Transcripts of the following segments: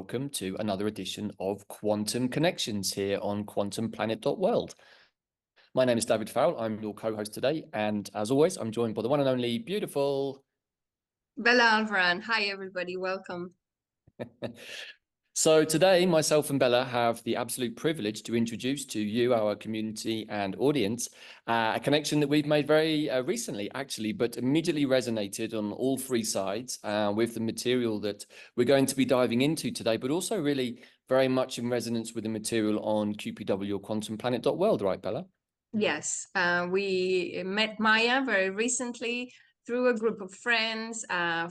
welcome to another edition of Quantum Connections here on quantumplanet.world. My name is David Farrell, I'm your co-host today, and as always, I'm joined by the one and only beautiful Bella Alvaran. Hi everybody, welcome. So today, myself and Bella have the absolute privilege to introduce to you, our community and audience, a connection that we've made very recently, actually, but immediately resonated on all three sides with the material that we're going to be diving into today, but also really very much in resonance with the material on QPW or quantumplanet.world, right, Bella? Yes, we met Maia very recently through a group of friends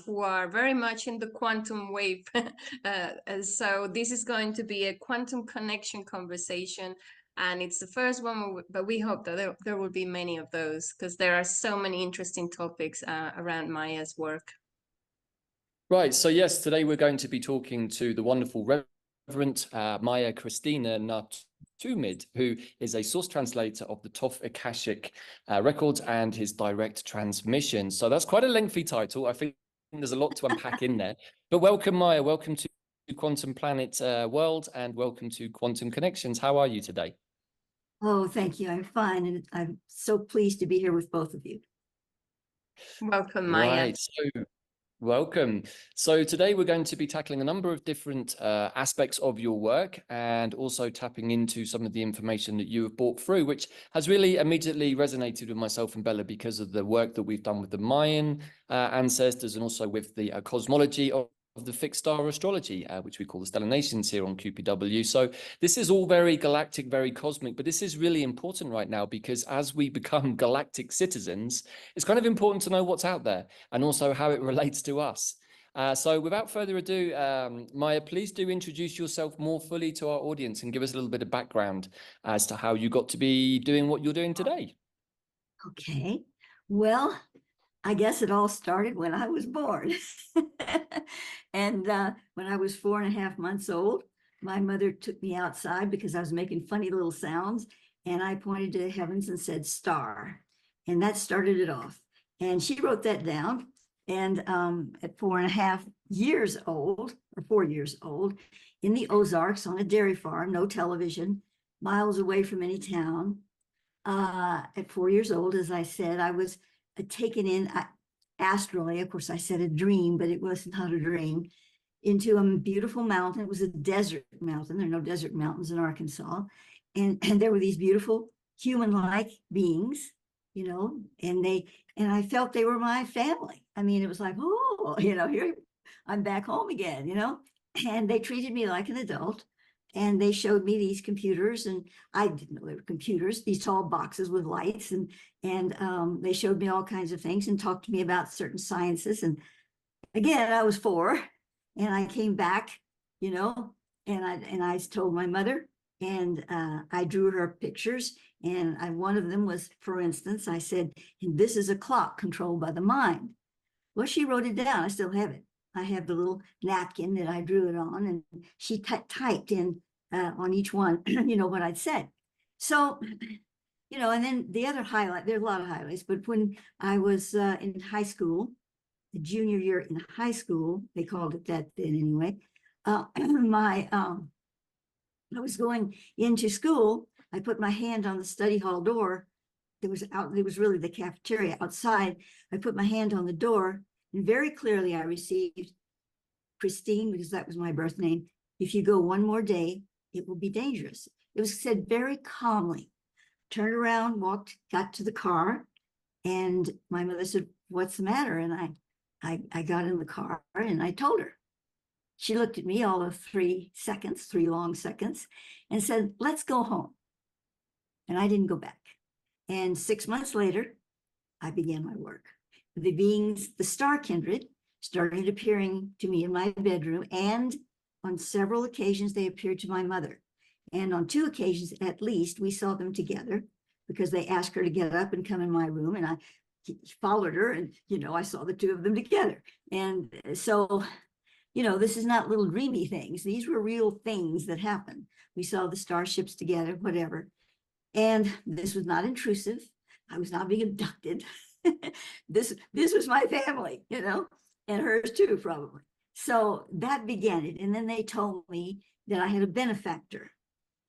who are very much in the quantum wave. So this is going to be a quantum connection conversation. And it's the first one, but we hope that there will be many of those because there are so many interesting topics around Maia's work. Right. So yes, today we're going to be talking to the wonderful Reverend Maia Nartoomid, who is a source translator of the Thoth Akashic records and his direct transmission. So that's quite a lengthy title. I think there's a lot to unpack in there. But welcome, Maia. Welcome to Quantum Planet World and welcome to Quantum Connections. How are you today? Oh, thank you. I'm fine. And I'm so pleased to be here with both of you. Welcome, Maia. Right. So welcome. So today we're going to be tackling a number of different aspects of your work and also tapping into some of the information that you have brought through, which has really immediately resonated with myself and Bella because of the work that we've done with the Mayan ancestors and also with the cosmology of the fixed star astrology, which we call the stellar nations here on QPW. So this is all very galactic, very cosmic, but this is really important right now because as we become galactic citizens, it's kind of important to know what's out there and also how it relates to us. So without further ado, Maia, please do introduce yourself more fully to our audience and give us a little bit of background as to how you got to be doing what you're doing today. Okay. Well, I guess it all started when I was born. And when I was 4.5 months old, my mother took me outside because I was making funny little sounds. And I pointed to the heavens and said, star. And that started it off. And she wrote that down. And at 4.5 years old, or 4 years old, in the Ozarks on a dairy farm, no television, miles away from any town. At 4 years old, as I said, I was taken in astrally. Of course, I said a dream, but it was not a dream, into a beautiful mountain. It was a desert mountain. There are no desert mountains in Arkansas. And there were these beautiful human-like beings, you know, and I felt they were my family. I mean, it was like, oh, you know, here I'm back home again, you know, and they treated me like an adult. And they showed me these computers, and I didn't know they were computers, these tall boxes with lights, and they showed me all kinds of things and talked to me about certain sciences. And again, I was 4, and I came back, you know, and I told my mother, and I drew her pictures, and one of them was, for instance, I said, this is a clock controlled by the mind. Well, she wrote it down. I still have it. I have the little napkin that I drew it on, and she typed in on each one, you know, what I'd said. So, you know, and then the other highlight, there are a lot of highlights, but when I was in high school, the junior year in high school, they called it that then anyway, I was going into school. I put my hand on the study hall door. It was really the cafeteria outside. I put my hand on the door, and very clearly I received Christine, because that was my birth name. If you go one more day, it will be dangerous. It was said very calmly. Turned around, got to the car, and my mother said, what's the matter? And I got in the car and I told her. She looked at me all of 3 seconds, 3 long seconds, and said, let's go home. And I didn't go back. And 6 months later, I began my work. The beings, the star kindred, started appearing to me in my bedroom, and on several occasions they appeared to my mother. And on 2 occasions at least, we saw them together because they asked her to get up and come in my room, and I followed her, and, you know, I saw the 2 of them together. And so, you know, this is not little dreamy things. These were real things that happened. We saw the starships together, whatever. And this was not intrusive. I was not being abducted. This was my family, you know, and hers too, probably. So that began it. And then they told me that I had a benefactor,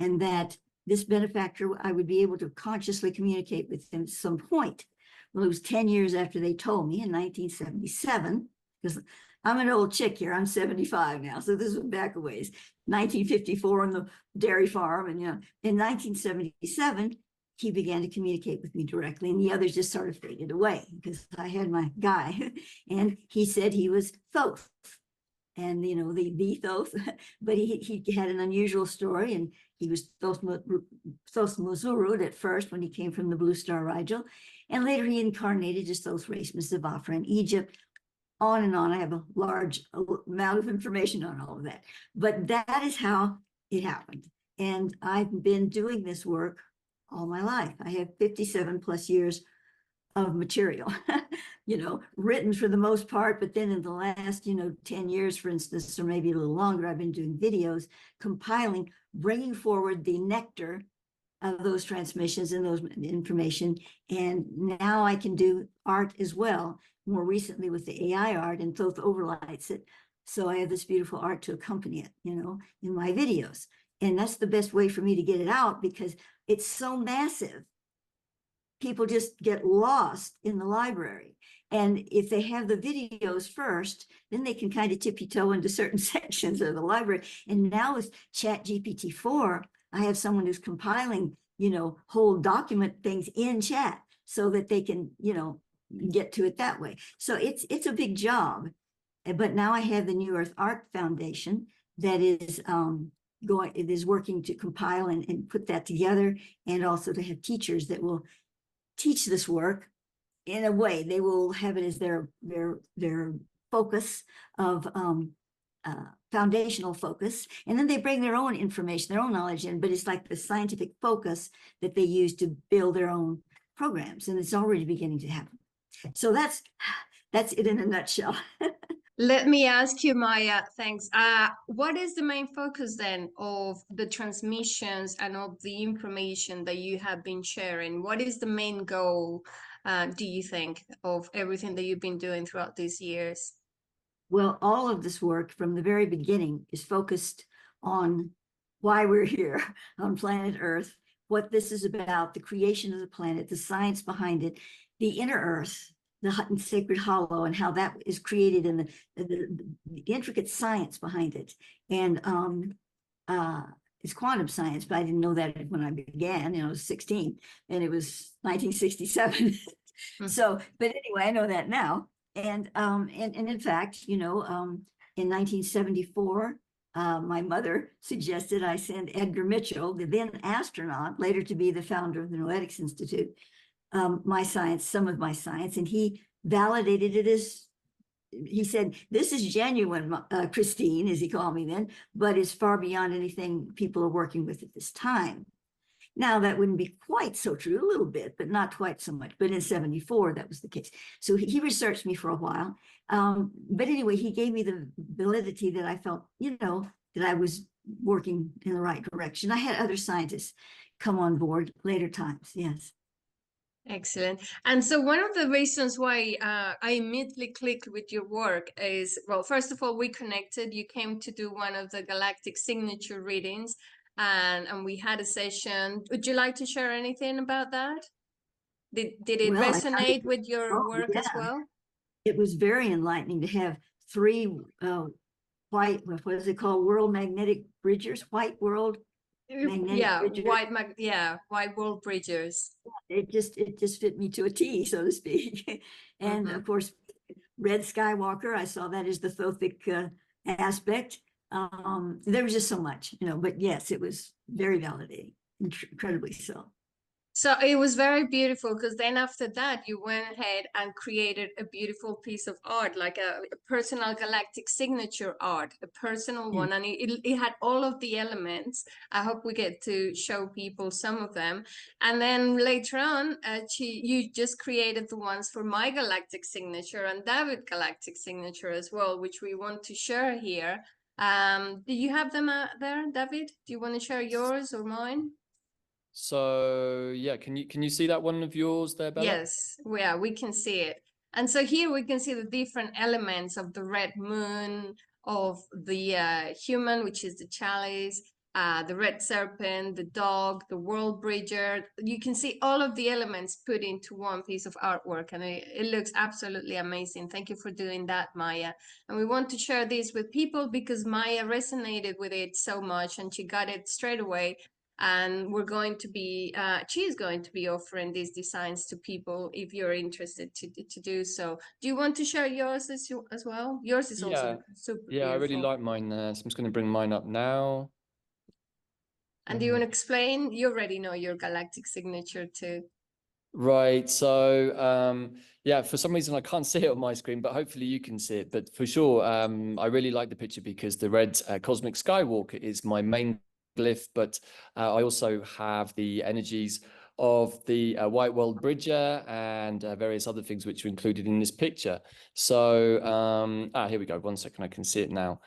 and that this benefactor, I would be able to consciously communicate with him at some point. Well, it was 10 years after they told me in 1977, because I'm an old chick here. I'm 75 now. So this was back a ways, 1954 on the dairy farm. And, in 1977, he began to communicate with me directly, and the others just sort of faded away because I had my guy, and he said he was Thoth. And the Thoth, but he had an unusual story, and he was Thoth Muzurud at first when he came from the Blue Star Rigel, and later he incarnated as Thoth race Zavafra in Egypt. On and on. I have a large amount of information on all of that, but that is how it happened. And I've been doing this work all my life. I have 57 plus years of material, written for the most part, but then in the last, 10 years, for instance, or maybe a little longer, I've been doing videos, compiling, bringing forward the nectar of those transmissions and those information. And now I can do art as well, more recently with the AI art, and Thoth overlights it. So I have this beautiful art to accompany it, in my videos. And that's the best way for me to get it out, because it's so massive. People just get lost in the library. And if they have the videos first, then they can kind of tippy-toe into certain sections of the library. And now with ChatGPT-4, I have someone who's compiling, whole document things in chat so that they can, get to it that way. So it's a big job. But now I have the New Earth Art Foundation that is working to compile and put that together, and also to have teachers that will teach this work in a way. They will have it as their focus of foundational focus, and then they bring their own information, their own knowledge in, but it's like the scientific focus that they use to build their own programs, and it's already beginning to happen. So that's it in a nutshell. Let me ask you, Maia, thanks. What is the main focus then of the transmissions and of the information that you have been sharing? What is the main goal, do you think, of everything that you've been doing throughout these years? Well, all of this work from the very beginning is focused on why we're here on planet Earth, what this is about, the creation of the planet, the science behind it, the inner Earth, the sacred hollow, and how that is created, and the intricate science behind it. And it's quantum science, but I didn't know that when I began. I was 16, and it was 1967. So, but anyway, I know that now. And in fact, in 1974, my mother suggested I send Edgar Mitchell, the then astronaut, later to be the founder of the Noetics Institute, some of my science, and he validated it as, he said, this is genuine, Christine, as he called me then, but it's far beyond anything people are working with at this time. Now, that wouldn't be quite so true, a little bit, but not quite so much. But in 74, that was the case. So he researched me for a while. But anyway, he gave me the validity that I felt, that I was working in the right direction. I had other scientists come on board later times, yes. Excellent. And so one of the reasons why I immediately clicked with your work is, well, first of all, we connected. You came to do one of the Galactic Signature readings, and we had a session. Would you like to share anything about that? Did it resonate with your work as well? It was very enlightening to have three white, what is it called? World magnetic bridgers, white world. White world bridgers. It just fit me to a T, so to speak. And of course, Red Skywalker, I saw that as the Thothic aspect. There was just so much, but yes, it was very validating, incredibly so. So it was very beautiful, because then after that, you went ahead and created a beautiful piece of art, like a personal galactic signature art, a personal one. And it had all of the elements. I hope we get to show people some of them. And then later on, you just created the ones for my galactic signature and David galactic signature as well, which we want to share here. Do you have them there, David? Do you want to share yours or mine? So yeah, can you see that one of yours there, Bella? Yes, we can see it. And so here we can see the different elements of the red moon, of the human, which is the chalice, the red serpent, the dog, the world bridger. You can see all of the elements put into one piece of artwork, and it looks absolutely amazing. Thank you for doing that, Maia. And we want to share this with people because Maia resonated with it so much and she got it straight away. And we're going to be, she's going to be offering these designs to people if you're interested to do so. Do you want to share yours as well? Yours is also super yeah, beautiful. I really like mine there. So I'm just going to bring mine up now. And do you want to explain? You already know your galactic signature too. Right. So, yeah, for some reason I can't see it on my screen, but hopefully you can see it. But for sure, I really like the picture because the red cosmic skywalker is my main glyph, but I also have the energies of the white world bridger and various other things which are included in this picture. So, here we go. 1 second, I can see it now.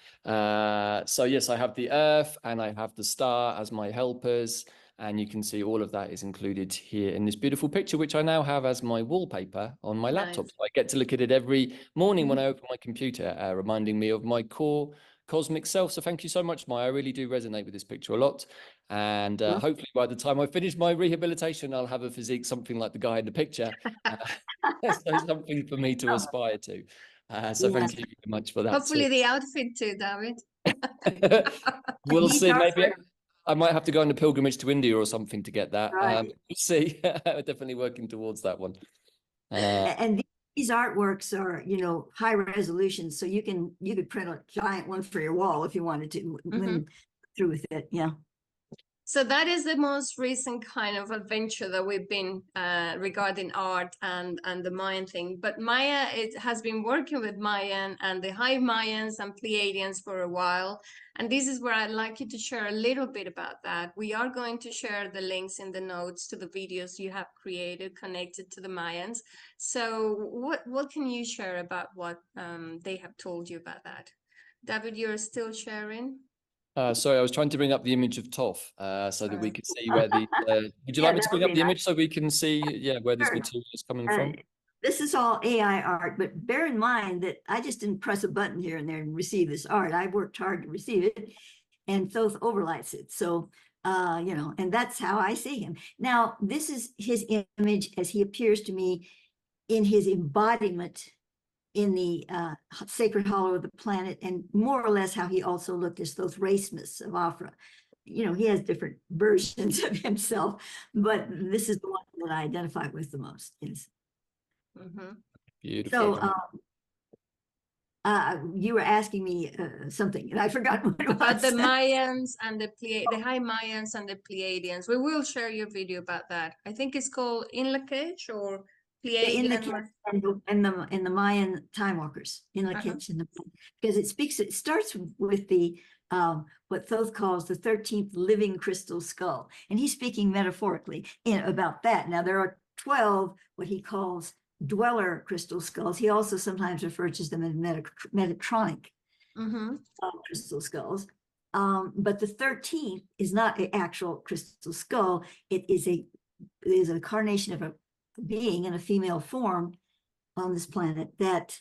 So yes, I have the earth and I have the star as my helpers. And you can see all of that is included here in this beautiful picture, which I now have as my wallpaper on my laptop. Nice. So I get to look at it every morning when I open my computer, reminding me of my core cosmic self. So thank you so much, Maya. I really do resonate with this picture a lot. And hopefully by the time I finish my rehabilitation, I'll have a physique something like the guy in the picture. So something for me to aspire to. So thank you very much for that. Hopefully too. the outfit too, David. We'll These see. are Maybe for- I might have to go on a pilgrimage to India or something to get that. Right. We'll see. We're definitely working towards that one. And these artworks are, you know, high resolution, so you could print a giant one for your wall if you wanted to when through with it. Yeah. So that is the most recent kind of adventure that we've been regarding art and the Mayan thing. But Maia has been working with Mayan and the High Mayans and Pleiadians for a while. And this is where I'd like you to share a little bit about that. We are going to share the links in the notes to the videos you have created connected to the Mayans. So what can you share about what they have told you about that? David, you're still sharing? Sorry, I was trying to bring up the image of Thoth so that we could see where the. Would you like me to bring up the image so we can see, where this material is coming from? This is all AI art, but bear in mind that I just didn't press a button here and there and receive this art. I worked hard to receive it, and Thoth overlights it. So, you know, and that's how I see him. Now, this is his image as he appears to me in his embodiment in the sacred hollow of the planet, and more or less how he also looked as those race myths of Afra. You know, he has different versions of himself, but this is the one that I identify with the most. Yes. Beautiful. So you were asking me something, and I forgot what it was. About the Mayans and the High Mayans and the Pleiadians. We will share your video about that. I think it's called Inlakech or Pleiadian. And the Mayan time walkers in the kitchen, because it starts with the what Thoth calls the 13th living crystal skull, and he's speaking metaphorically about that. Now there are 12 what he calls dweller crystal skulls. He also sometimes refers to them as Metatronic crystal skulls. But the 13th is not an actual crystal skull. It is a carnation of a being in a female form on this planet, that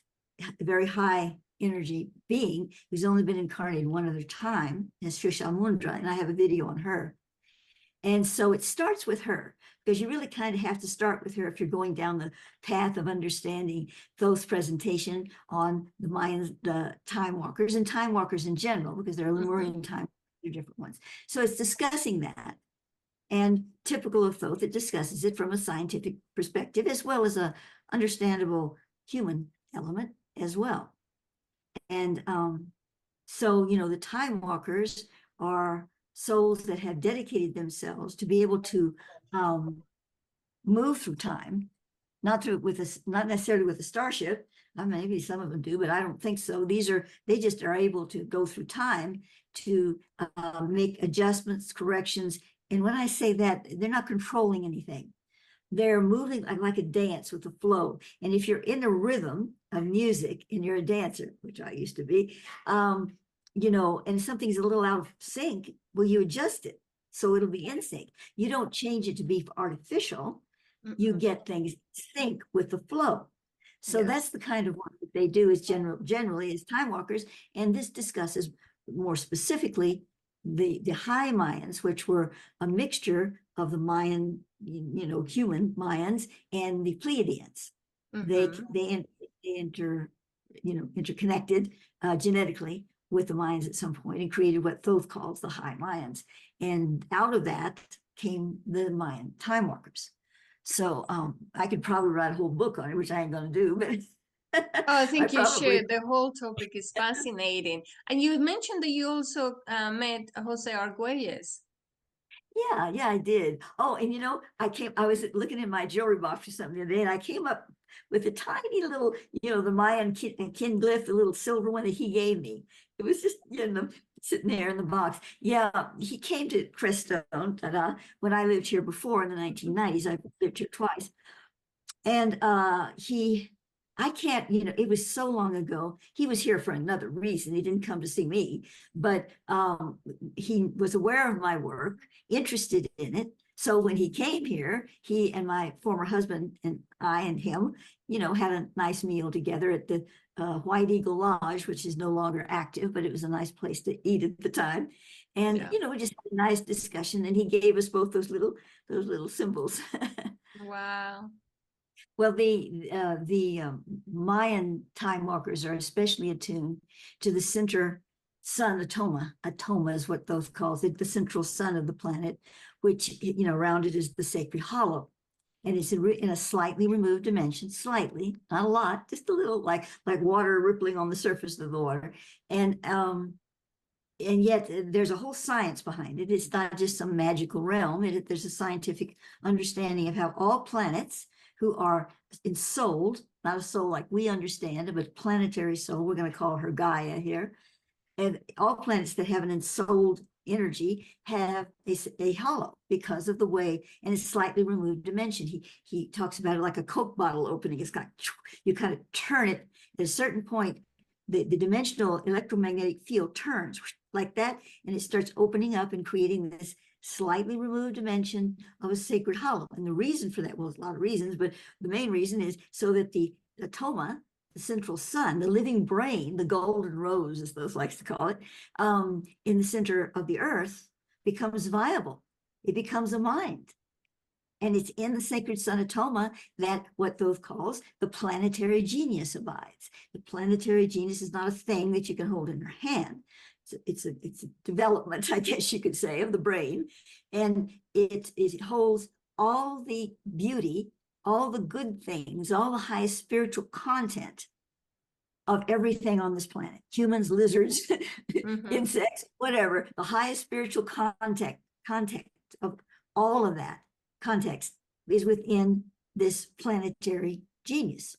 very high energy being who's only been incarnated one other time is Trishamundra, and I have a video on her. And so it starts with her, because you really kind of have to start with her if you're going down the path of understanding Thoth's presentation on the Mayans, the time walkers, and time walkers in general, because they're Lemurian time, they're different ones. So it's discussing that. And typical of Thoth, it discusses it from a scientific perspective, as well as a understandable human element as well. And so, you know, the time walkers are souls that have dedicated themselves to be able to move through time, not necessarily with a starship. Maybe some of them do, but I don't think so. They just are able to go through time to make adjustments, corrections. And when I say that, they're not controlling anything. They're moving like a dance with the flow. And if you're in a rhythm of music and you're a dancer, which I used to be, you know, and something's a little out of sync, well, you adjust it so it'll be in sync. You don't change it to be artificial. You get things sync with the flow. So Yes. that's the kind of work that they do is generally as time walkers. And this discusses more specifically the high Mayans, which were a mixture of the Mayan, human Mayans and the Pleiadians. Mhm. They interconnected genetically with the Mayans at some point and created what Thoth calls the high Mayans. And out of that came the Mayan time walkers. So I could probably write a whole book on it, which I ain't going to do, but Oh, I think you probably should. The whole topic is fascinating. And you mentioned that you also met Jose Argüelles. Yeah, I did. Oh, and I was looking in my jewelry box or something the other day, and I came up with a tiny little, the Mayan kin glyph, the little silver one that he gave me. It was just, sitting there in the box. Yeah, he came to Crestone when I lived here before in the 1990s. I lived here twice. And I can't, it was so long ago. He was here for another reason. He didn't come to see me, but he was aware of my work, interested in it. So when he came here, he and my former husband and I and him, had a nice meal together at the White Eagle Lodge, which is no longer active, but it was a nice place to eat at the time. And, Yeah. we just had a nice discussion, and he gave us both those little symbols. Wow. Well, the Mayan time walkers are especially attuned to the center sun, Atoma. Atoma is what Thoth calls it, the central sun of the planet, which, around it is the sacred hollow. And it's in a slightly removed dimension, slightly, not a lot, just a little, like water rippling on the surface of the water. And yet there's a whole science behind it. It's not just some magical realm. There's a scientific understanding of how all planets who are ensouled, not a soul like we understand it, but planetary soul, we're going to call her Gaia here, and all planets that have an ensouled energy have a hollow because of the way, and it's slightly removed dimension. He talks about it like a Coke bottle opening. It's got, you kind of turn it at a certain point, the dimensional electromagnetic field turns like that, and it starts opening up and creating this slightly removed dimension of a sacred hollow. And the reason for that, well, there's a lot of reasons, but the main reason is so that the Atoma, the central sun, the living brain, the golden rose, as Thoth likes to call it, in the center of the earth becomes viable. It becomes a mind. And it's in the sacred sun Atoma that what Thoth calls the planetary genius abides. The planetary genius is not a thing that you can hold in your hand. It's a development, I guess you could say, of the brain. And it holds all the beauty, all the good things, all the highest spiritual content of everything on this planet. Humans, lizards, insects, whatever. The highest spiritual context of all of that context is within this planetary genius.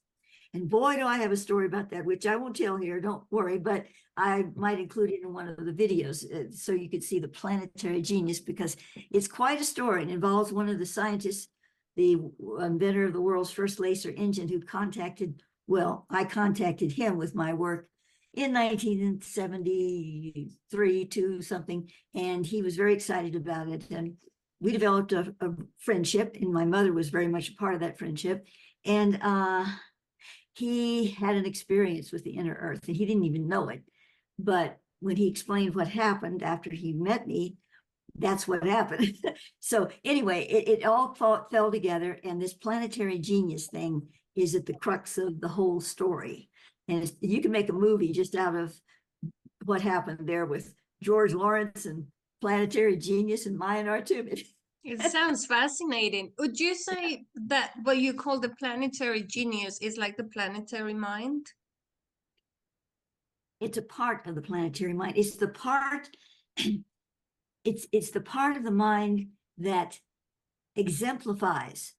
And boy, do I have a story about that, which I won't tell here, don't worry, but I might include it in one of the videos so you could see the planetary genius, because it's quite a story. It involves one of the scientists, the inventor of the world's first laser engine, who I contacted him with my work in 1973 to something, and he was very excited about it. And we developed a friendship, and my mother was very much a part of that friendship. And he had an experience with the inner earth, and he didn't even know it. But when he explained what happened after he met me, that's what happened. So anyway, it all fell together, and this planetary genius thing is at the crux of the whole story. And you can make a movie just out of what happened there with George Lawrence and planetary genius and Maia Nartoomid. It sounds fascinating. Would you say that what you call the planetary genius is like the planetary mind? It's a part of the planetary mind. It's the part, it's the part of the mind that exemplifies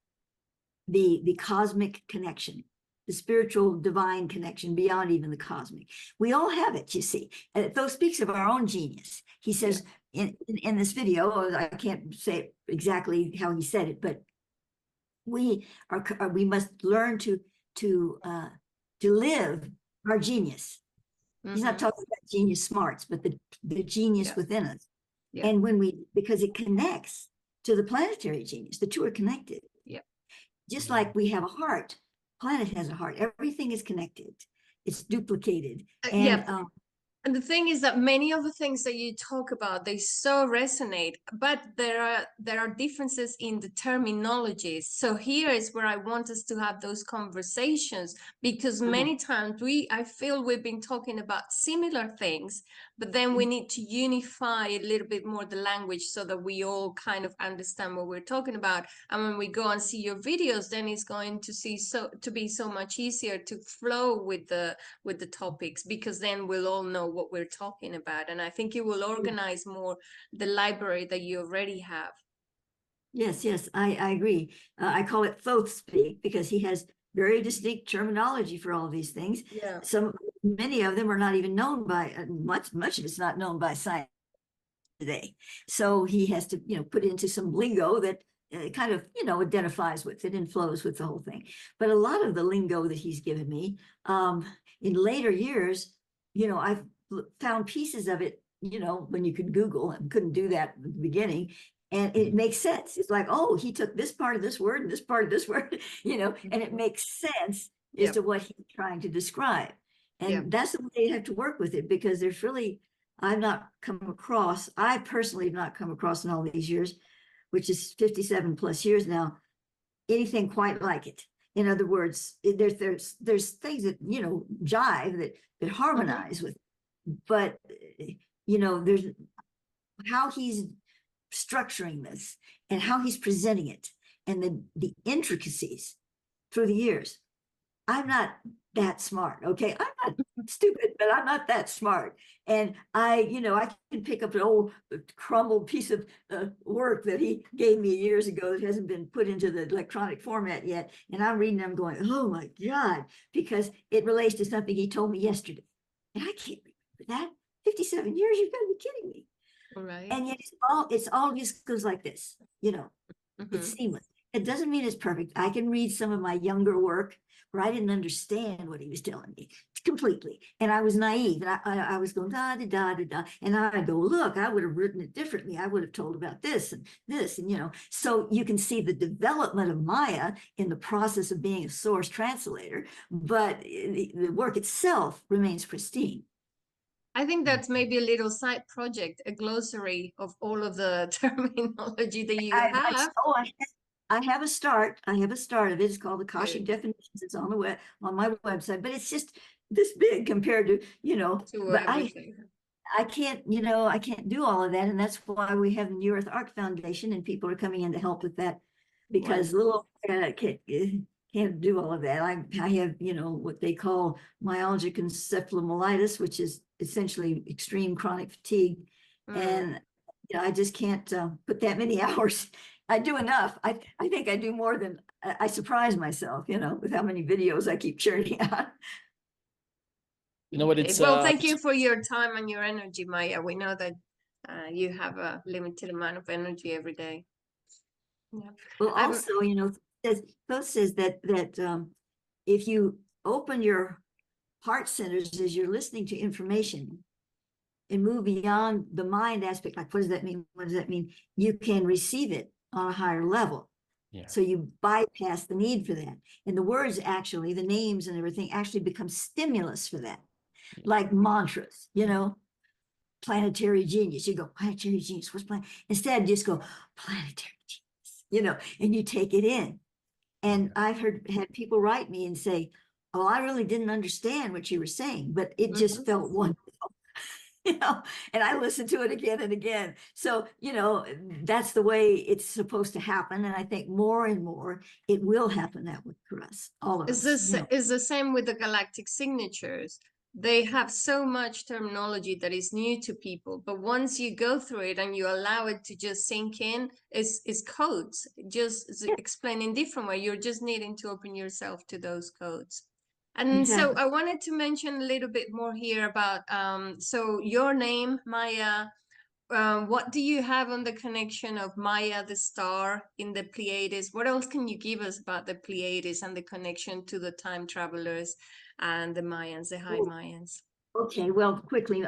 the cosmic connection, the spiritual divine connection beyond even the cosmic. We all have it, you see. Thoth speaks of our own genius. He says in this video, I can't say exactly how he said it, but we must learn to live our genius. He's not talking about genius smarts, but the genius within us. Yeah. And because it connects to the planetary genius, the two are connected. Yeah. Just like we have a heart planet has a heart. Everything is connected. It's duplicated. Yeah. And And the thing is that many of the things that you talk about, they so resonate, but there are differences in the terminologies. So here is where I want us to have those conversations, because many times I feel we've been talking about similar things, but then we need to unify a little bit more the language so that we all kind of understand what we're talking about. And when we go and see your videos, then it's going to be so much easier to flow with the topics, because then we'll all know what we're talking about. And I think it will organize more the library that you already have. Yes, I agree. I call it Thoth speak because he has very distinct terminology for all of these things. Yeah. Many of them are not even known by much of it's not known by science today. So he has to, put into some lingo that kind of, identifies with it and flows with the whole thing. But a lot of the lingo that he's given me, in later years, I've found pieces of it, when you could Google, and couldn't do that at the beginning. And it makes sense. It's like, oh, he took this part of this word and this part of this word, and it makes sense as to what he's trying to describe. And that's the way you have to work with it, because there's really, I personally have not come across in all these years, which is 57 plus years now, anything quite like it. In other words, there's things that, jive, that harmonize with, but, there's how he's structuring this and how he's presenting it and the intricacies through the years. I'm not that smart. Okay. I'm not stupid, but I'm not that smart. And I can pick up an old crumbled piece of work that he gave me years ago that hasn't been put into the electronic format yet. And I'm reading them going, oh my God, because it relates to something he told me yesterday. And I can't remember that. 57 years, you've got to be kidding me. Right. And yet it's all just goes like this, it's seamless. It doesn't mean it's perfect. I can read some of my younger work where I didn't understand what he was telling me completely. And I was naive, and I was going da da da da da. And I go, look, I would have written it differently. I would have told about this and this, and so you can see the development of Maia in the process of being a source translator, but the work itself remains pristine. I think that's maybe a little side project, a glossary of all of the terminology that you have. I have a start. I have a start of it. It's called Akashic Definitions. It's on the on my website, but it's just this big compared to, but everything. I can't, I can't do all of that. And that's why we have the New Earth Arc Foundation, and people are coming in to help with that, because little can't do all of that. I have, what they call myalgic encephalomyelitis, which is essentially extreme chronic fatigue. And I just can't put that many hours. I do enough. I think I do more than I surprise myself, with how many videos I keep churning out. You know what? It's well, thank you for your time and your energy, Maia. We know that you have a limited amount of energy every day. Yeah. Well, also, Thoth says that if you open your heart centers as you're listening to information and move beyond the mind aspect, like, what does that mean? What does that mean? You can receive it on a higher level. Yeah. So you bypass the need for that. And the words actually, the names and everything actually become stimulus for that. Yeah. Like mantras, planetary genius. You go, planetary genius, what's planet? Instead, just go, planetary genius, and you take it in. And I've had people write me and say, oh, I really didn't understand what you were saying, but it just felt wonderful. And I listened to it again and again. So, that's the way it's supposed to happen. And I think more and more it will happen that way for us, all of us. It's the same with the galactic signatures. They have so much terminology that is new to people, but once you go through it and you allow it to just sink in, it's codes, just explained in different way. You're just needing to open yourself to those codes. And so I wanted to mention a little bit more here about, so your name, Maia, what do you have on the connection of Maia, the star in the Pleiades? What else can you give us about the Pleiades and the connection to the time travelers and the Mayans, the high Mayans? Okay, well, quickly,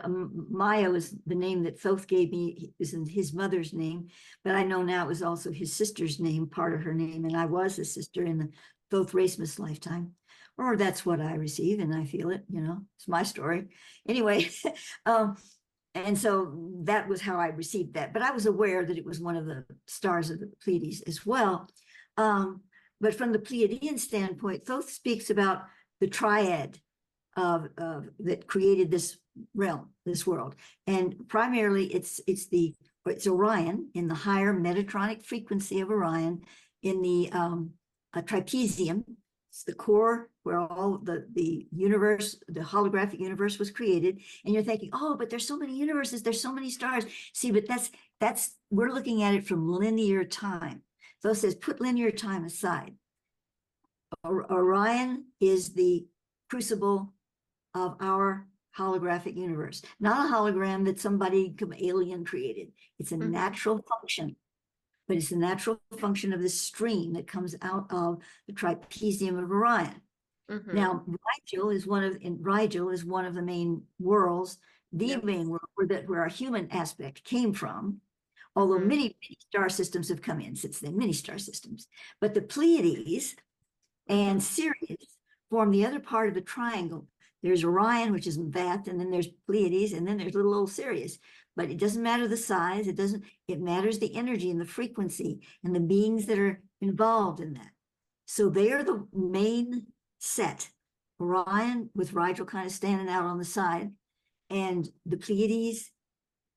Maia was the name that Thoth gave me. It was his mother's name, but I know now it was also his sister's name, part of her name, and I was a sister in the Thoth Racemus lifetime, or that's what I receive, and I feel it. It's my story. Anyway, and so that was how I received that. But I was aware that it was one of the stars of the Pleiades as well. But from the Pleiadian standpoint, Thoth speaks about the triad that created this realm, this world, and primarily it's Orion in the higher Metatronic frequency of Orion in the trapezium. It's the core where all the universe, the holographic universe was created. And you're thinking, oh, but there's so many universes, there's so many stars. See, but that's we're looking at it from linear time. So it says, put linear time aside. Orion is the crucible of our holographic universe, not a hologram that somebody, alien created. It's a natural function, but it's the natural function of this stream that comes out of the trapezium of Orion. Now, Rigel is one of the main worlds, main world where our human aspect came from. Although many star systems have come in since then, many star systems. But the Pleiades and Sirius form the other part of the triangle. There's Orion, which is that, and then there's Pleiades, and then there's little old Sirius. But it doesn't matter the size, it matters the energy and the frequency and the beings that are involved in that. So they are the main set. Orion with Rigel kind of standing out on the side, and the Pleiades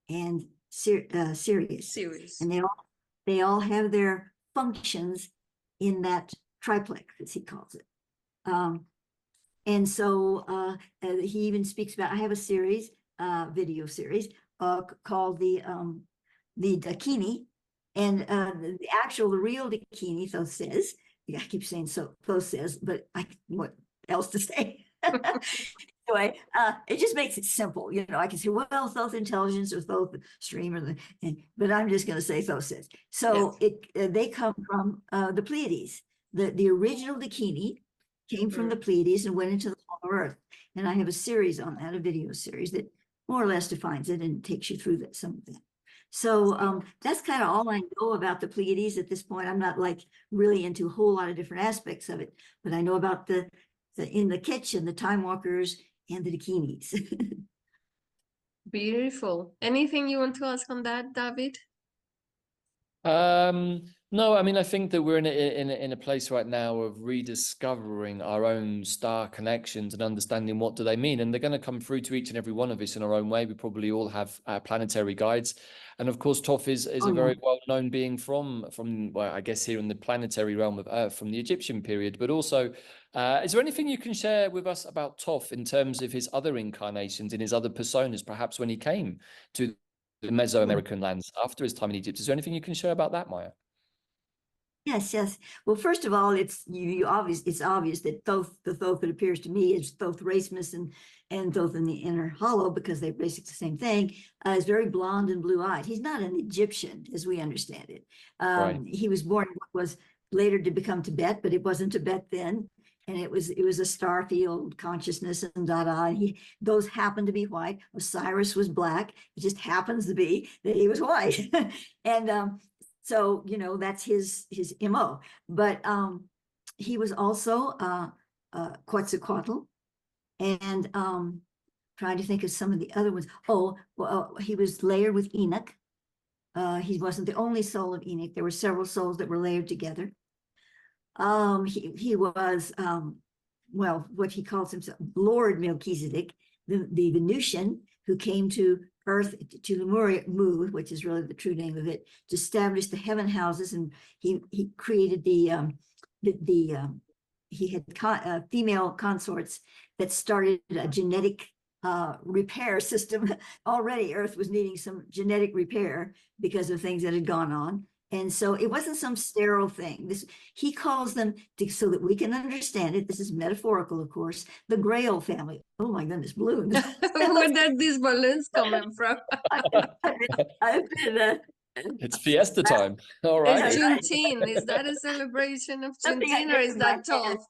and Sirius. And they all have their functions in that triplex, as he calls it. And so he even speaks about, I have a series, video series called the Dakini, and the real Dakini, Thoth says, I keep saying so, Thoth says, but what else to say? Anyway, it just makes it simple. I can say, well, Thoth intelligence or Thoth stream, but I'm just going to say Thoth says. So they come from the Pleiades. The original Dakini came from the Pleiades and went into the Hollow Earth. And I have a series on that, a video series that more or less defines it and takes you through some of that. So that's kind of all I know about the Pleiades at this point. I'm not really into a whole lot of different aspects of it, but I know about the in the kitchen, the time walkers and the Dakinis. Beautiful. Anything you want to ask on that, David? No, I mean, I think that we're in a place right now of rediscovering our own star connections and understanding what do they mean, and they're going to come through to each and every one of us in our own way. We probably all have planetary guides, and of course, Thoth is a very well-known being from well, I guess here in the planetary realm of Earth, from the Egyptian period. But also, is there anything you can share with us about Thoth in terms of his other incarnations, in his other personas, perhaps when he came to the Mesoamerican lands after his time in Egypt? Is there anything you can share about that, Maia? Yes. Well, first of all, it's obvious that the Thoth that appears to me is Thoth Racemus and Thoth in the inner hollow, because they're basically the same thing, is very blonde and blue-eyed. He's not an Egyptian as we understand it. He was born in what was later to become Tibet, but it wasn't Tibet then. And it was a star field consciousness and and those happened to be white. Osiris was black. It just happens to be that he was white. And so, that's his MO. But he was also Quetzalcoatl, and trying to think of some of the other ones. Oh, well, he was layered with Enoch. He wasn't the only soul of Enoch. There were several souls that were layered together. He was, what he calls himself, Lord Melchizedek, the Venusian, who came to Earth, to Mu, which is really the true name of it, to establish the heaven houses. And he created he had female consorts that started a genetic repair system. Already Earth was needing some genetic repair because of things that had gone on. And so it wasn't some sterile thing. He calls them, so that we can understand it, this is metaphorical, of course, the Grail family. Oh my goodness, balloons. Where are these balloons coming from? It's fiesta time. All right. It's Juneteenth. Is that a celebration of Juneteenth, or is that Thoth?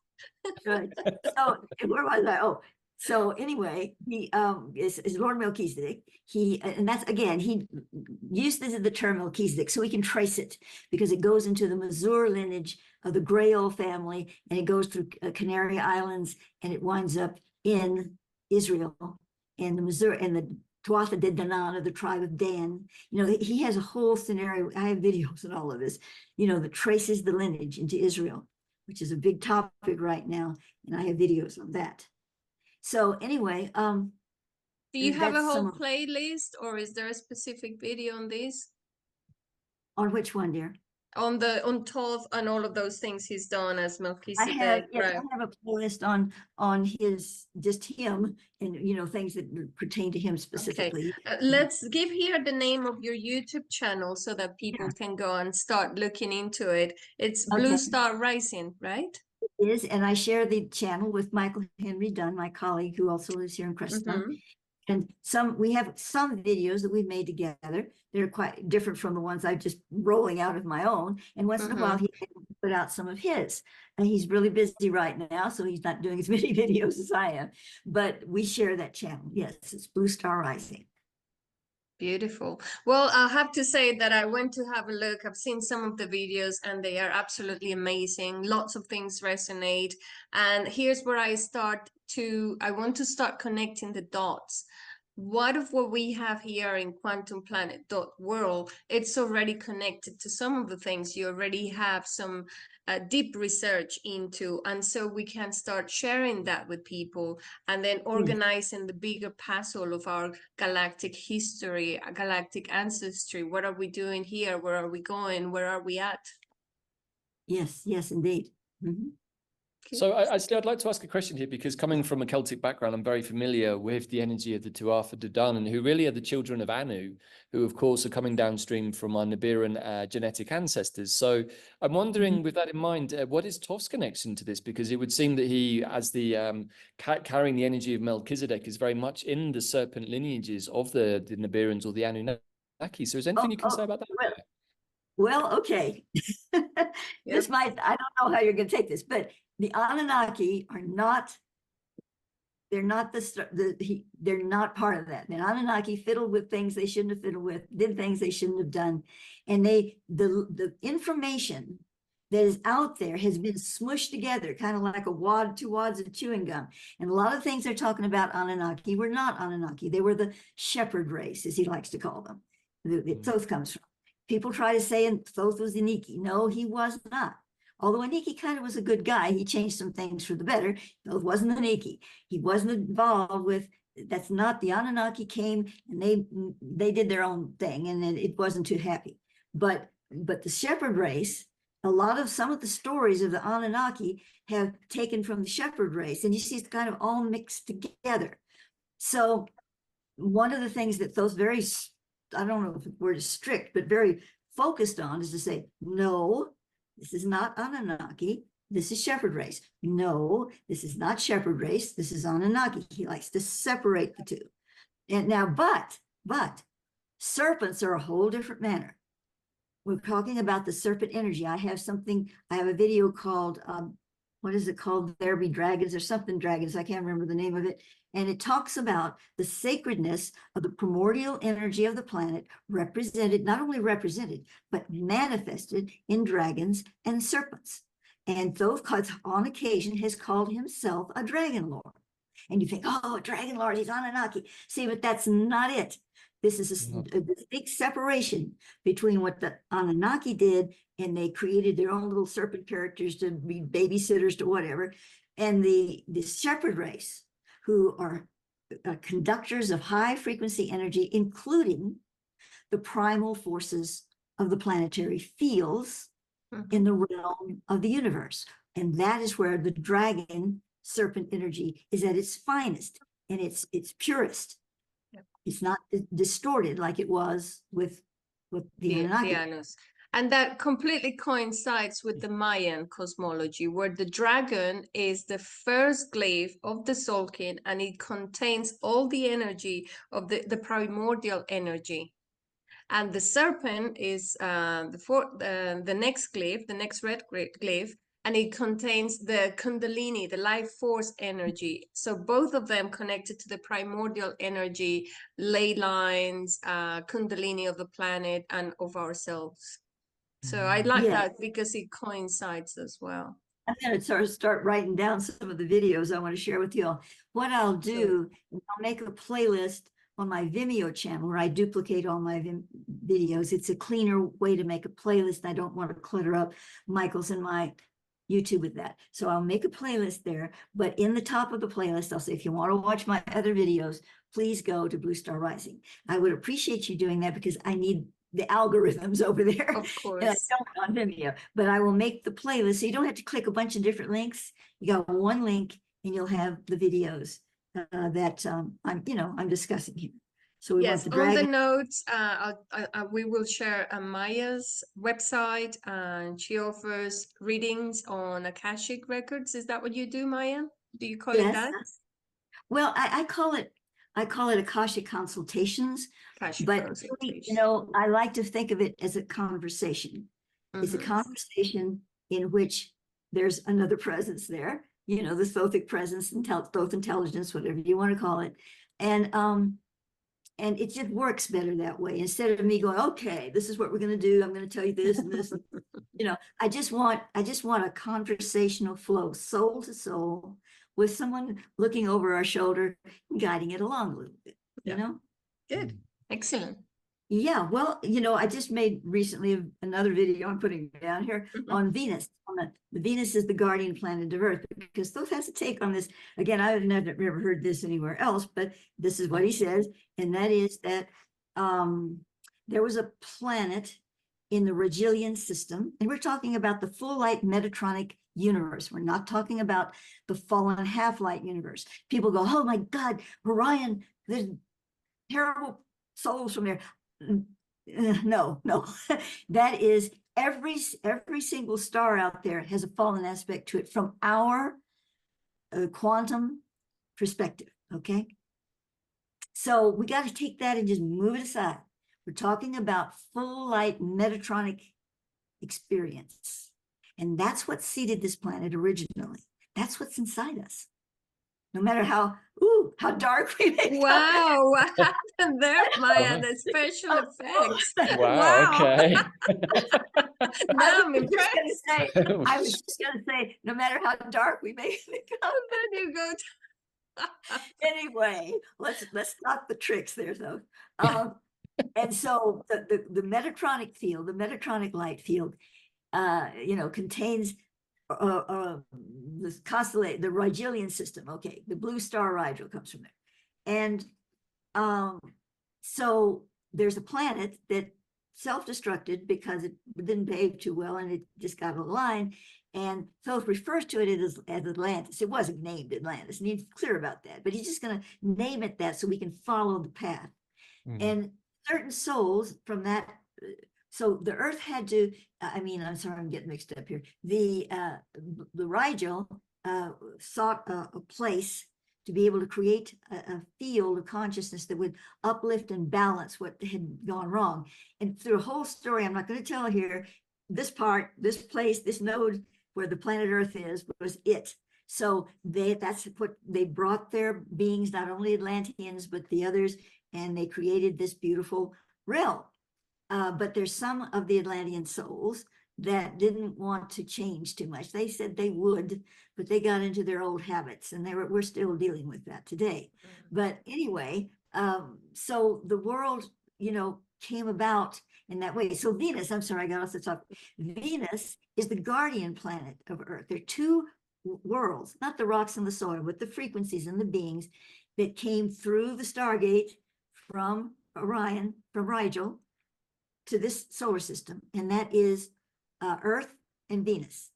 Right. So where was I? Oh, So anyway, he is Lord Melchizedek. And that's again, he used the term Melchizedek so we can trace it because it goes into the Mazur lineage of the Grail family, and it goes through Canary Islands, and it winds up in Israel and the Mazur and the Tuatha De Danann of the tribe of Dan. You know, he has a whole scenario. I have videos and all of this, you know, that traces the lineage into Israel, which is a big topic right now, and I have videos on that. So anyway, Do you have a that's whole some playlist, or is there a specific video on this? on which one, dear? On Thoth and all of those things he's done as I Melchizedek. have, yes, Right. I have a playlist on his, just him, and you know, things that pertain to him specifically. Let's give here the name of your YouTube channel so that people can go and start looking into it. It's Blue Okay. Star Rising, right? It is, and I share the channel with Michael Henry Dunn, my colleague who also lives here in Crestone. And we have some videos that we've made together. They're quite different from the ones I'm just rolling out of my own. And once in a while, he put out some of his. And he's really busy right now, so he's not doing as many videos as I am. But we share that channel. Yes, it's Blue Star Rising. Beautiful. Well, I'll have to say that I went to have a look. I've seen some of the videos and they are absolutely amazing. Lots of things resonate. And here's where I want to start connecting the dots. What we have here in Quantum Planet World, it's already connected to some of the things you already have some deep research into. And so we can start sharing that with people and then organizing the bigger puzzle of our galactic history, galactic ancestry. What are we doing here? Where are we going? Where are we at? Yes, yes, indeed. So I'd like to ask a question here, because coming from a Celtic background, I'm very familiar with the energy of the Tuatha De Danann, who really are the children of Anu, who of course are coming downstream from our Nibiran genetic ancestors. So I'm wondering, with that in mind, what is Thoth's connection to this? Because it would seem that he, as the carrying the energy of Melchizedek, is very much in the serpent lineages of the Nibirans or the Anunnaki. So is there anything you can say about that? Well, okay. This might, I don't know how you're going to take this, but the Anunnaki are not, they're not they're not part of that. The Anunnaki fiddled with things they shouldn't have fiddled with, did things they shouldn't have done. And the information that is out there has been smushed together, kind of like two wads of chewing gum. And a lot of things they're talking about Anunnaki were not Anunnaki. They were the shepherd race, as he likes to call them. Thoth comes from. People try to say Thoth was Eniki. No, he was not. Although Eniki kind of was a good guy, he changed some things for the better. Thoth wasn't Eniki. He wasn't involved with, that's not, the Anunnaki came and they did their own thing, and then it wasn't too happy. But the shepherd race, some of the stories of the Anunnaki have taken from the shepherd race, and you see it's kind of all mixed together. So one of the things that Thoth very, I don't know if the word is strict, but very focused on is to say, no, this is not Anunnaki. This is shepherd race. No, this is not shepherd race. This is Anunnaki. He likes to separate the two. And now, but serpents are a whole different manner. We're talking about the serpent energy. I have a video called, what is it called? There Be Dragons or something dragons. I can't remember the name of it. And it talks about the sacredness of the primordial energy of the planet, not only represented, but manifested in dragons and serpents. And Thoth, on occasion, has called himself a dragon lord. And you think, oh, a dragon lord, he's Anunnaki. See, but that's not it. This is a big separation between what the Anunnaki did, and they created their own little serpent characters to be babysitters to whatever, and the shepherd race, who are conductors of high frequency energy, including the primal forces of the planetary fields in the realm of the universe. And that is where the dragon serpent energy is at its finest and its purest. It's not distorted like it was with the Anunnaki. And that completely coincides with the Mayan cosmology, where the dragon is the first glyph of the Tzolk'in, and it contains all the energy of the primordial energy. And the serpent is the next glyph, the next red glyph, and it contains the Kundalini, the life force energy. So both of them connected to the primordial energy, ley lines, Kundalini of the planet and of ourselves. So I like Yeah. that because it coincides as well. I'm going to start writing down some of the videos I want to share with you all. What I'll do, I'll make a playlist on my Vimeo channel where I duplicate all my videos. It's a cleaner way to make a playlist. I don't want to clutter up Michael's and my YouTube with that. So I'll make a playlist there, but in the top of the playlist, I'll say, if you want to watch my other videos, please go to Blue Star Rising. I would appreciate you doing that because I need the algorithms over there. Of course. And I don't on Vimeo, but I will make the playlist so you don't have to click a bunch of different links. You got one link and you'll have the videos that I'm discussing here. So we want Yes, the on the dragon. notes, we will share Maia's website, and she offers readings on Akashic records. Is that what you do, Maia? Do you call it Yes. that? Well, I call it Akashic consultations, Akashic but consultation. I like to think of it as a conversation. It's a conversation in which there's another presence there, the Thothic presence, Thoth intelligence, whatever you want to call it. And it just works better that way. Instead of me going, okay, this is what we're going to do. I'm going to tell you this and this. I just want a conversational flow, soul to soul, with someone looking over our shoulder, guiding it along a little bit, Good. Excellent. Yeah, well, I just made recently another video I'm putting down here on Venus. The Venus is the guardian planet of Earth, because Thoth has a take on this. Again, I've never heard this anywhere else, but this is what he says, and that is that there was a planet in the Regillian system, and we're talking about the full light Metatronic universe. We're not talking about the fallen half-light universe. People go, oh my God, Orion, there's terrible souls from there. No, that is every single star out there has a fallen aspect to it from our quantum perspective. Okay, so we got to take that and just move it aside. We're talking about full light Metatronic experience, and that's what seeded this planet originally. That's what's inside us. No matter how dark we make it. Wow, what happened there, Maia? The special effects. Wow. Okay. I I'm was impressed. just gonna say, no matter how dark we make it become. Then you go Anyway, let's stop the tricks there, though. And so the Metatronic field, the Metatronic light field, contains the constellation, the Rigelian system. Okay, the blue star Rigel comes from there, and so there's a planet that self-destructed because it didn't behave too well and it just got a line. And Thoth refers to it as Atlantis. It wasn't named Atlantis, and he's clear about that, but he's just going to name it that so we can follow the path. And certain souls from that, so the Earth had to, I'm sorry, I'm getting mixed up here. The Rigel sought a place to be able to create a field of consciousness that would uplift and balance what had gone wrong. And through a whole story, I'm not going to tell here, this part, this place, this node where the planet Earth is, was it. So that's what they brought their beings, not only Atlanteans, but the others, and they created this beautiful realm. But there's some of the Atlantean souls that didn't want to change too much. They said they would, but they got into their old habits, and we're still dealing with that today. But anyway, so the world, came about in that way. So Venus, I'm sorry, I got off the top. Venus is the guardian planet of Earth. There are two worlds, not the rocks and the soil, but the frequencies and the beings that came through the Stargate from Orion, from Rigel, to this solar system, and that is Earth and Venus.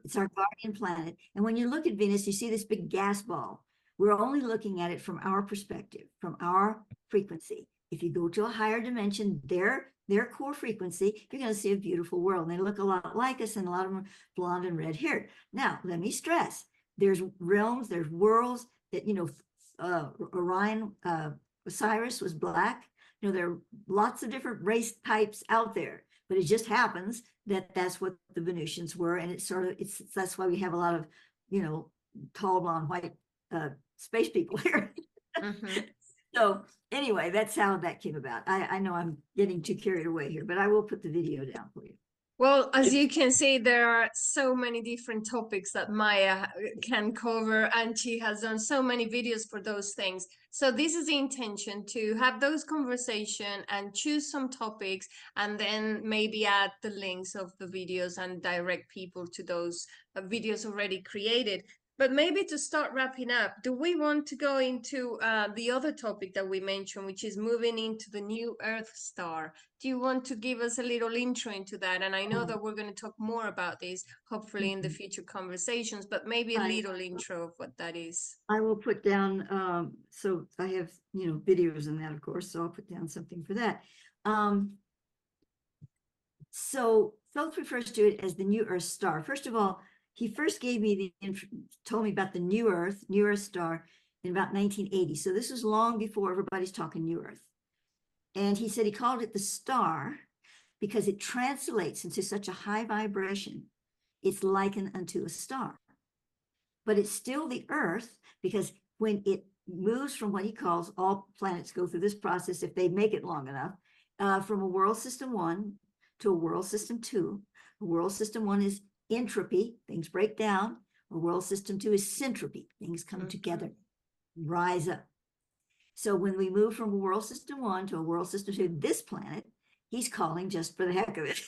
It's our guardian planet. And when you look at Venus, you see this big gas ball. We're only looking at it from our perspective, from our frequency. If you go to a higher dimension, their core frequency, you're going to see a beautiful world. And they look a lot like us, and a lot of them are blonde and red haired. Now, let me stress, there's realms, there's worlds that, Orion, Osiris was black. There are lots of different race types out there, but it just happens that's what the Venusians were. And that's why we have a lot of, tall, blonde, white space people here. So anyway, that's how that came about. I know I'm getting too carried away here, but I will put the video down for you. Well, as you can see, there are so many different topics that Maia can cover, and she has done so many videos for those things. So this is the intention, to have those conversations and choose some topics, and then maybe add the links of the videos and direct people to those videos already created. But maybe to start wrapping up, do we want to go into the other topic that we mentioned, which is moving into the new Earth star? Do you want to give us a little intro into that? And I know that we're going to talk more about this, hopefully in the future conversations, but maybe a little intro of what that is. I will put down, so I have, videos in that, of course, so I'll put down something for that. So Thoth refers to it as the new Earth star. First of all, he first gave me told me about the new Earth star in about 1980. So this was long before everybody's talking new Earth. And he said he called it the star because it translates into such a high vibration. It's likened unto a star. But it's still the Earth, because when it moves from what he calls, all planets go through this process if they make it long enough, from a world system 1 to a world system 2. A world system 1 is entropy, things break down. A world system 2 is syntropy, things come together, rise up. So when we move from a world system 1 to a world system 2, this planet, he's calling, just for the heck of it,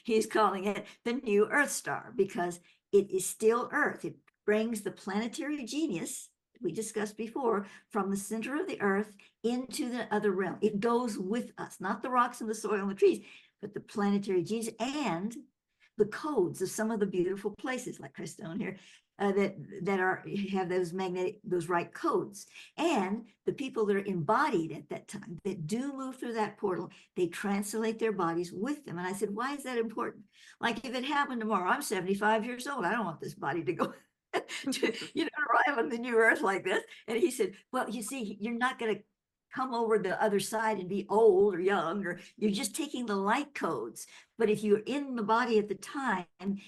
he's calling it the new Earth star, because it is still Earth. It brings the planetary genius we discussed before from the center of the Earth into the other realm. It goes with us, not the rocks and the soil and the trees, but the planetary genius and the codes of some of the beautiful places like Crestone here that have those right codes. And the people that are embodied at that time, that do move through that portal, they translate their bodies with them. And I said, why is that important? Like, if it happened tomorrow, I'm 75 years old, I don't want this body to go to, arrive on the new Earth like this. And he said, well, you see, you're not going to come over the other side and be old or young, or you're just taking the light codes. But if you're in the body at the time,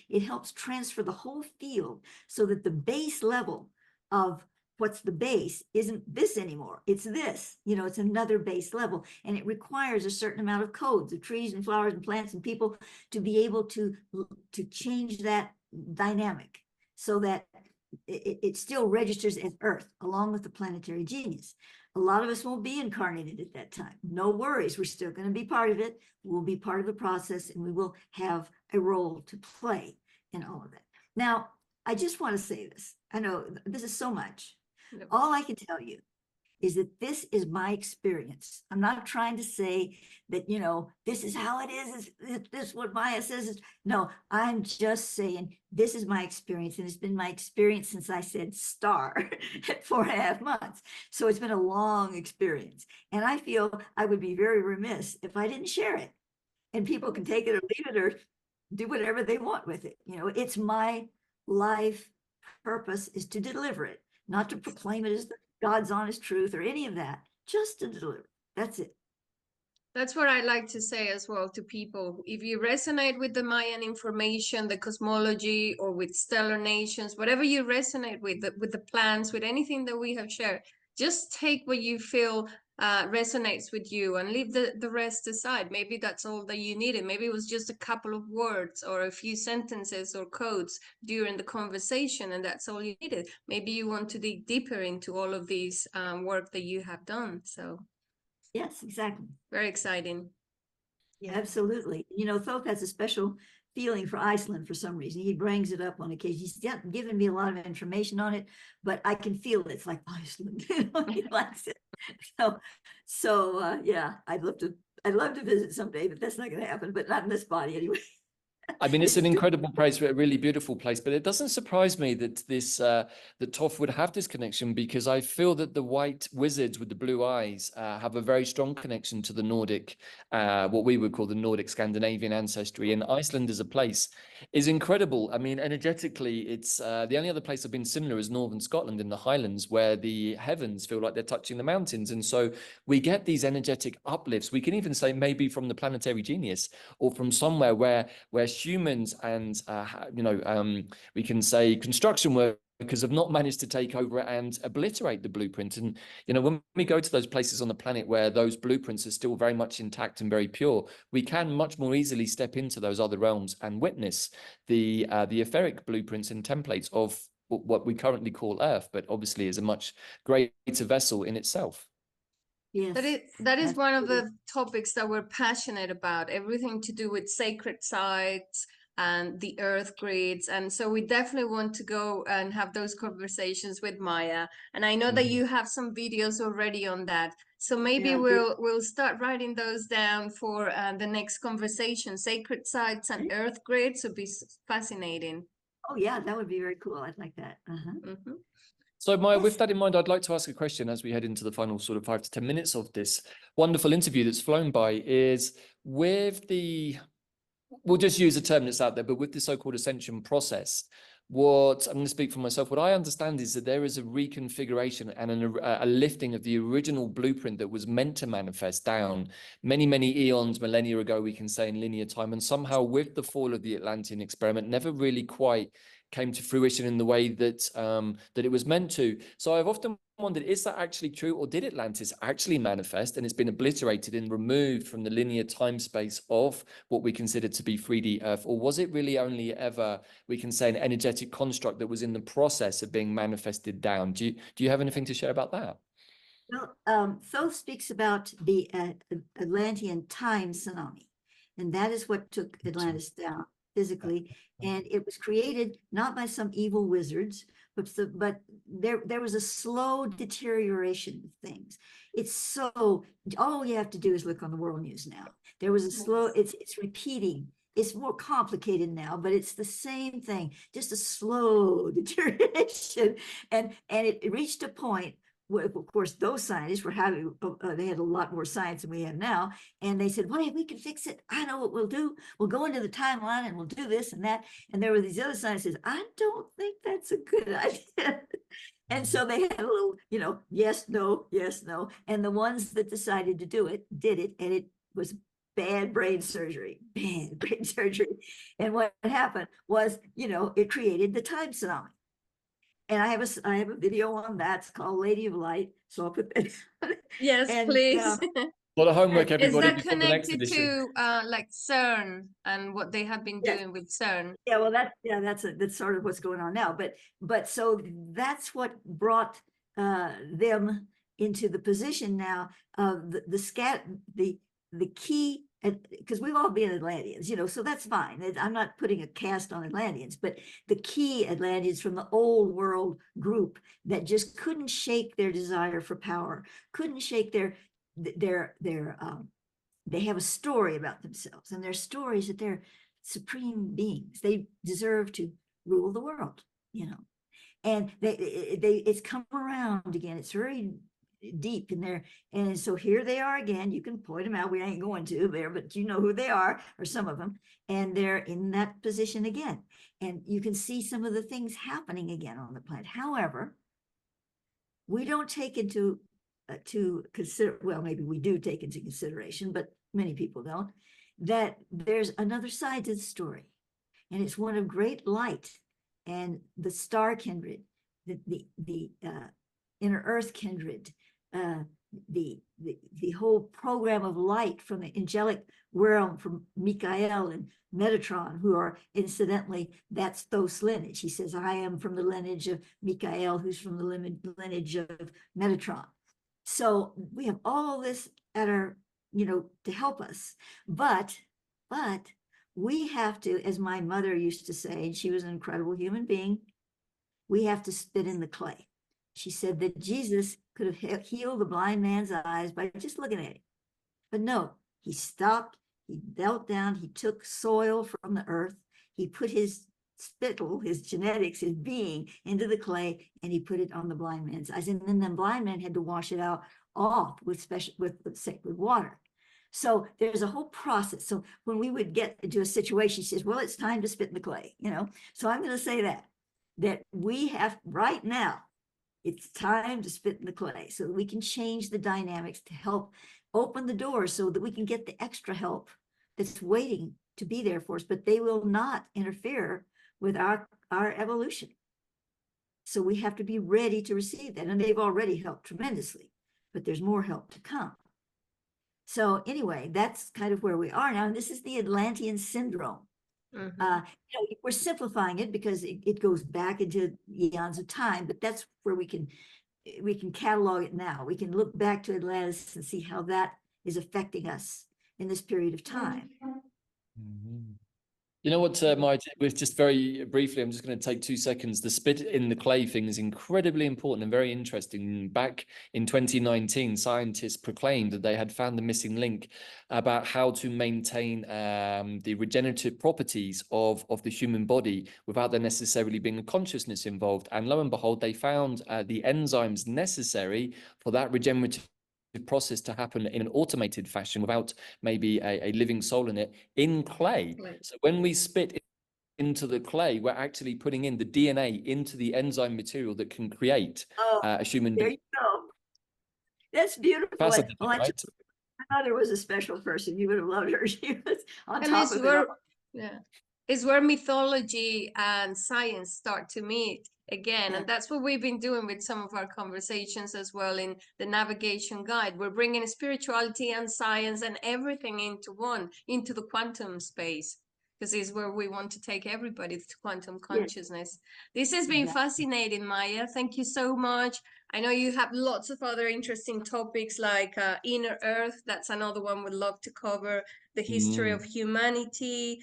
it helps transfer the whole field so that the base level of what's the base isn't this anymore. It's this, it's another base level. And it requires a certain amount of codes of trees and flowers and plants and people to be able to change that dynamic so that it still registers as Earth along with the planetary genius. A lot of us won't be incarnated at that time. No worries. We're still going to be part of it. We'll be part of the process, and we will have a role to play in all of that. Now, I just want to say this. I know this is so much. All I can tell you is that this is my experience. I'm not trying to say that, this is how it is. This is what Maia says. No, I'm just saying this is my experience. And it's been my experience since I said star at 4.5 months. So it's been a long experience. And I feel I would be very remiss if I didn't share it. And people can take it or leave it or do whatever they want with it. It's my life purpose is to deliver it, not to proclaim it as God's honest truth or any of that, just to deliver. That's it. That's what I like to say as well to people. If you resonate with the Mayan information, the cosmology, or with stellar nations, whatever you resonate with the plans, with anything that we have shared, just take what you feel resonates with you and leave the rest aside. Maybe that's all that you needed. Maybe it was just a couple of words or a few sentences or codes during the conversation, and that's all you needed. Maybe you want to dig deeper into all of these work that you have done. So yes, exactly. Very exciting. Yeah, absolutely. Thoth has a special feeling for Iceland for some reason. He brings it up on occasion. He's given me a lot of information on it, but I can feel it's like Iceland. He likes it. So yeah, I'd love to visit someday, but that's not going to happen. But not in this body anyway. I mean, it's an incredible place, a really beautiful place, but it doesn't surprise me that that Thoth would have this connection, because I feel that the white wizards with the blue eyes have a very strong connection to the Nordic, what we would call the Nordic Scandinavian ancestry. And Iceland as a place is incredible. I mean, energetically, it's the only other place I've been similar is northern Scotland in the Highlands, where the heavens feel like they're touching the mountains. And so we get these energetic uplifts. We can even say maybe from the planetary genius or from somewhere where humans and we can say construction workers have not managed to take over and obliterate the blueprint. And when we go to those places on the planet where those blueprints are still very much intact and very pure, we can much more easily step into those other realms and witness the etheric blueprints and templates of what we currently call Earth, but obviously is a much greater vessel in itself. Yes. That is one of the topics that we're passionate about, everything to do with sacred sites and the earth grids. And so we definitely want to go and have those conversations with Maia. And I know that you have some videos already on that. So maybe we'll start writing those down for the next conversation. Sacred sites and earth grids would be fascinating. Oh yeah, that would be very cool. I'd like that. So Maia, with that in mind, I'd like to ask a question as we head into the final sort of 5 to 10 minutes of this wonderful interview that's flown by, is with we'll just use a term that's out there, but with the so-called ascension process, what I'm going to speak for myself, what I understand is that there is a reconfiguration and a lifting of the original blueprint that was meant to manifest down many, many eons, millennia ago, we can say, in linear time. And somehow with the fall of the Atlantean experiment, never really quite came to fruition in the way that that it was meant to. So I've often wondered, is that actually true, or did Atlantis actually manifest and it's been obliterated and removed from the linear time space of what we consider to be 3D Earth? Or was it really only ever, we can say, an energetic construct that was in the process of being manifested down? Do you have anything to share about that? Well, Thoth speaks about the Atlantean time tsunami, and that is what took Atlantis down physically. And it was created not by some evil wizards, but there was a slow deterioration of things. It's so, all you have to do is look on the world news now. There was a slow, it's repeating. It's more complicated now, but it's the same thing, just a slow deterioration. And it reached a point where, of course, those scientists were having, they had a lot more science than we have now. And they said, wait, we can fix it. I know what we'll do. We'll go into the timeline and we'll do this and that. And there were these other scientists, I don't think that's a good idea. And so they had a little, yes, no, yes, no. And the ones that decided to do it, did it. And it was bad brain surgery. And what happened was, it created the time tsunami. And I have a video on that. It's called Lady of Light. So I'll put that. Yes, and, please. A lot of homework, everybody. Is that connected to like CERN and what they have been doing with CERN? Yeah, well, that's sort of what's going on now. But so that's what brought them into the position now of the key, because we've all been Atlanteans, so that's fine. I'm not putting a cast on Atlanteans, but the key Atlanteans from the old world group that just couldn't shake their desire for power, couldn't shake they have a story about themselves, and their stories that they're supreme beings. They deserve to rule the world, and it's come around again. It's very deep in there. And so here they are again. You can point them out. We ain't going to there, but you know who they are, or some of them. And they're in that position again. And you can see some of the things happening again on the planet. However, we don't take into to consider, well, maybe we do take into consideration, but many people don't, that there's another side to the story. And it's one of great light and the star kindred, the inner earth kindred, the whole program of light from the angelic realm, from Mikael and Metatron, who are incidentally, that's Thoth's lineage. He says, I am from the lineage of Mikael, who's from the lineage of Metatron. So we have all this at our, to help us. But we have to, as my mother used to say, and she was an incredible human being, we have to spit in the clay. She said that Jesus could have healed the blind man's eyes by just looking at him. But no, he stopped, he knelt down, he took soil from the earth, he put his spittle, his genetics, his being into the clay, and he put it on the blind man's eyes. And then the blind man had to wash it out off with sacred water. So there's a whole process. So when we would get into a situation, she says, well, it's time to spit in the clay, So I'm going to say that we have right now, it's time to spit in the clay so that we can change the dynamics to help open the door so that we can get the extra help that's waiting to be there for us, but they will not interfere with our evolution. So we have to be ready to receive that. And they've already helped tremendously, but there's more help to come. So anyway, that's kind of where we are now. And this is the Atlantean syndrome. We're simplifying it because it goes back into eons of time, but that's where we can catalog it now. We can look back to Atlantis and see how that is affecting us in this period of time. You know what, Maia, with just very briefly, I'm just going to take 2 seconds. The spit in the clay thing is incredibly important and very interesting. Back in 2019, scientists proclaimed that they had found the missing link about how to maintain the regenerative properties of the human body without there necessarily being a consciousness involved. And lo and behold, they found the enzymes necessary for that regenerative process to happen in an automated fashion without maybe a living soul in it, in clay. So when we spit into the clay, we're actually putting in the DNA into the enzyme material that can create a human being. There you go. That's beautiful. Fascinating, right? My mother was a special person. You would have loved her. She was on And top of it all. Yeah, it's where mythology and science start to meet again. And that's what we've been doing with some of our conversations as well in the navigation guide. We're bringing spirituality and science and everything into the quantum space, because it's where we want to take everybody to quantum consciousness. This has been fascinating, Maia. Thank you so much. I know you have lots of other interesting topics like inner earth. That's another one we'd love to cover. The history of humanity,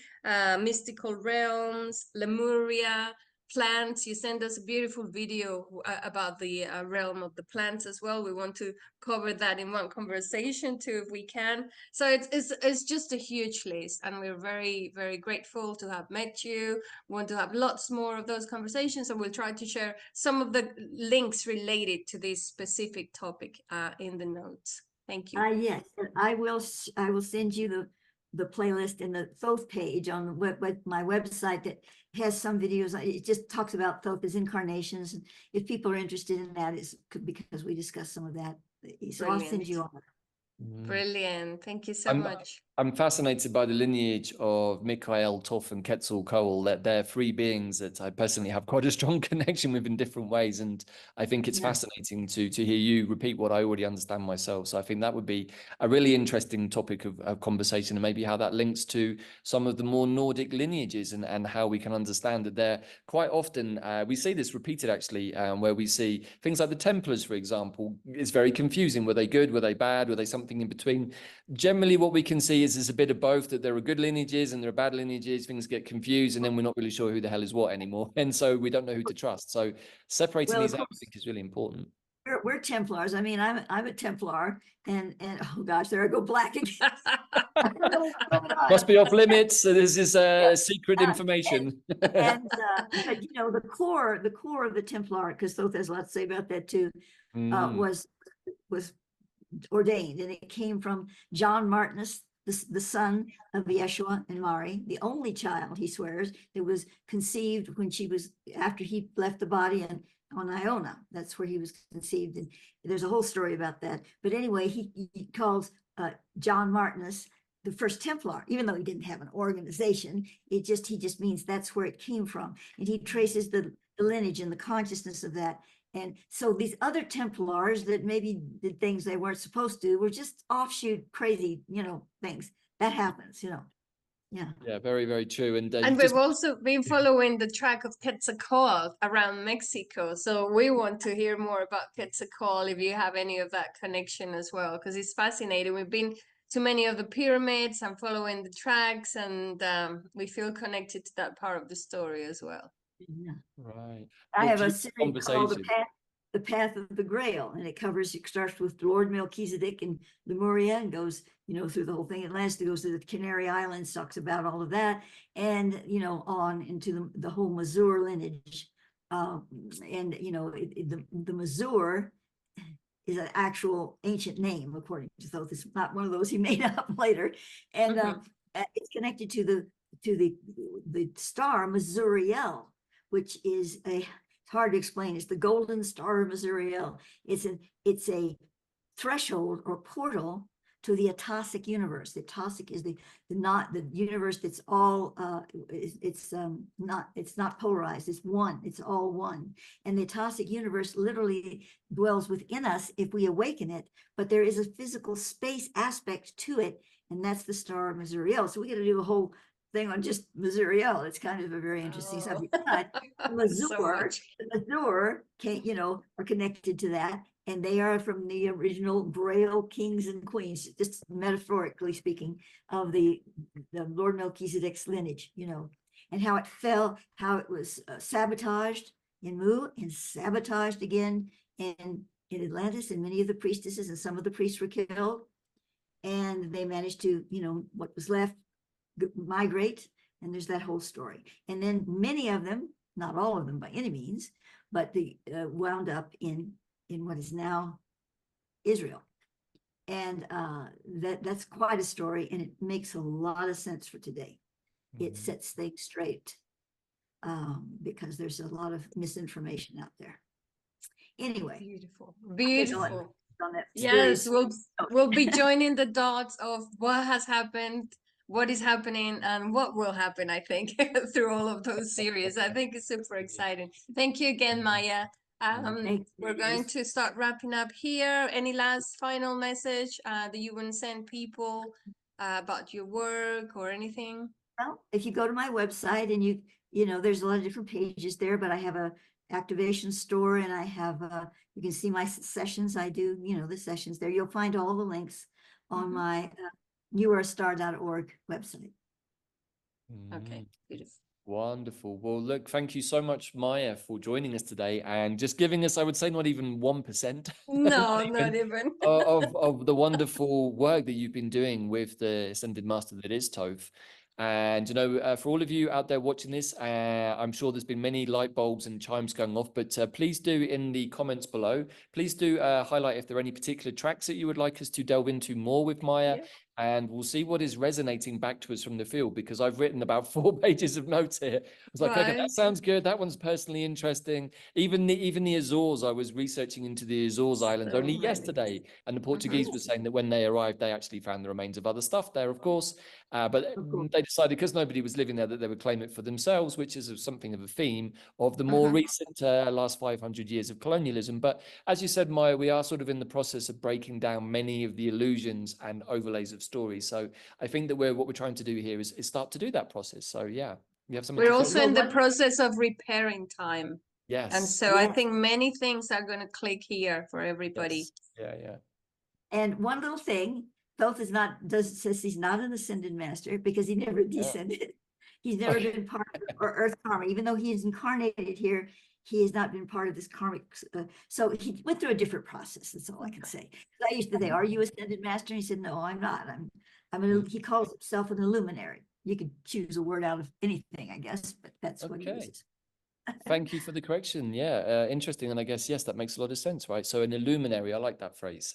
mystical realms, Lemuria, plants. You send us a beautiful video about the realm of the plants as well. We want to cover that in one conversation too, if we can. So it's just a huge list, and we're very, very grateful to have met you. We want to have lots more of those conversations, and we'll try to share some of the links related to this specific topic in the notes. Thank you. Yes, I will send you the playlist in the Thoth page on my website that has some videos. It just talks about Thoth as incarnations. And if people are interested in that, it's because we discussed some of that. So Brilliant. I'll send you all. Brilliant. Thank you so much. I'm fascinated by the lineage of Mikael, Thoth, and Quetzalcoatl, that they're three beings that I personally have quite a strong connection with in different ways. And I think it's fascinating to hear you repeat what I already understand myself. So I think that would be a really interesting topic of conversation, and maybe how that links to some of the more Nordic lineages and how we can understand that they're quite often, we see this repeated actually, where we see things like the Templars, for example. It's very confusing. Were they good? Were they bad? Were they something in between? Generally, what we can see is there's a bit of both, that there are good lineages and there are bad lineages. Things get confused, and then we're not really sure who the hell is what anymore. And so we don't know who to trust. So separating these out, I think, is really important. We're Templars. I mean, I'm a Templar, and oh gosh, there I go black again. Must be off limits. So this is secret information. And but you know, the core of the Templar, because Thoth has a lot to say about that too, was ordained, and it came from John Martinus, the son of Yeshua and Mari, the only child, he swears, that was conceived when after he left the body and on Iona. That's where he was conceived, and there's a whole story about that. But anyway, he calls John Martinus the first Templar, even though he didn't have an organization. He just means that's where it came from, and he traces the lineage and the consciousness of that. And so these other Templars that maybe did things they weren't supposed to were just offshoot crazy, things that happens, Yeah, very, very true. And we've also been following the track of Quetzalcoatl around Mexico. So we want to hear more about Quetzalcoatl, if you have any of that connection as well, because it's fascinating. We've been to many of the pyramids and following the tracks, and we feel connected to that part of the story as well. Yeah. Right. I have a series called the Path of the Grail, and it starts with Lord Melchizedek and Lemuria, and goes, through the whole thing. Atlantis goes to the Canary Islands, talks about all of that, and on into the whole Mazur lineage. And the Mazur is an actual ancient name according to Thoth. It's not one of those he made up later, and it's connected to the star Mazuriel, which is it's hard to explain. It's the golden star of Mazuriel. It's a threshold or portal to the Atossic universe. The Atossic is the not the universe that's all it's not polarized. It's one. It's all one. And the Atossic universe literally dwells within us if we awaken it. But there is a physical space aspect to it, and that's the star of Mazuriel. So we got to do a whole thing on just Mazuriel. It's kind of a very interesting subject. But Mazur, are connected to that. And they are from the original Braille kings and queens, just metaphorically speaking, of the Lord Melchizedek's lineage, and how it fell, how it was sabotaged in Mu and sabotaged again in Atlantis, and many of the priestesses and some of the priests were killed. And they managed to, what was left, migrate. And there's that whole story. And then many of them, not all of them by any means, but they wound up in what is now Israel. And that's quite a story, and it makes a lot of sense for today. It sets things straight because there's a lot of misinformation out there. Anyway. Beautiful. Yes, we'll be joining the dots of what has happened, what is happening, and what will happen, I think, through all of those series. I think it's super exciting. Thank you again, Maia. We're going to start wrapping up here. Any last final message that you want to send people about your work or anything? Well, if you go to my website and there's a lot of different pages there, but I have a activation store, and I have you can see my sessions. I do the sessions there. You'll find all the links on my youarestar.org website. Okay, beautiful. Wonderful. Well, look, thank you so much, Maia, for joining us today and just giving us, I would say, not even 1%. No, not even. of the wonderful work that you've been doing with the Ascended Master that is Thoth. And, for all of you out there watching this, I'm sure there's been many light bulbs and chimes going off, but please do in the comments below, please do highlight if there are any particular tracks that you would like us to delve into more with Maia. Yeah. And we'll see what is resonating back to us from the field, because I've written about 4 pages of notes here. I was like, okay, that sounds good. That one's personally interesting. Even the Azores, I was researching into the Azores Islands only yesterday. And the Portuguese was saying that when they arrived, they actually found the remains of other stuff there, of course. But they decided, because nobody was living there, that they would claim it for themselves, which is something of a theme of the more recent last 500 years of colonialism. But as you said, Maia, we are sort of in the process of breaking down many of the illusions and overlays of stories. So I think that what we're trying to do here is start to do that process. So yeah, we have something. We're also in the process of repairing time. Yes. And so I think many things are going to click here for everybody. Yes. Yeah. And one little thing, Thoth says he's not an ascended master because he never descended. He's never been part of Earth karma, even though he is incarnated here. He has not been part of this karmic. So he went through a different process. That's all I can say. I used to say, "Are you ascended master?" And he said, "No, I'm not. He calls himself an illuminary." You could choose a word out of anything, I guess, but that's what he uses. Thank you for the correction. Yeah, interesting. And I guess, yes, that makes a lot of sense, right? So an illuminary, I like that phrase.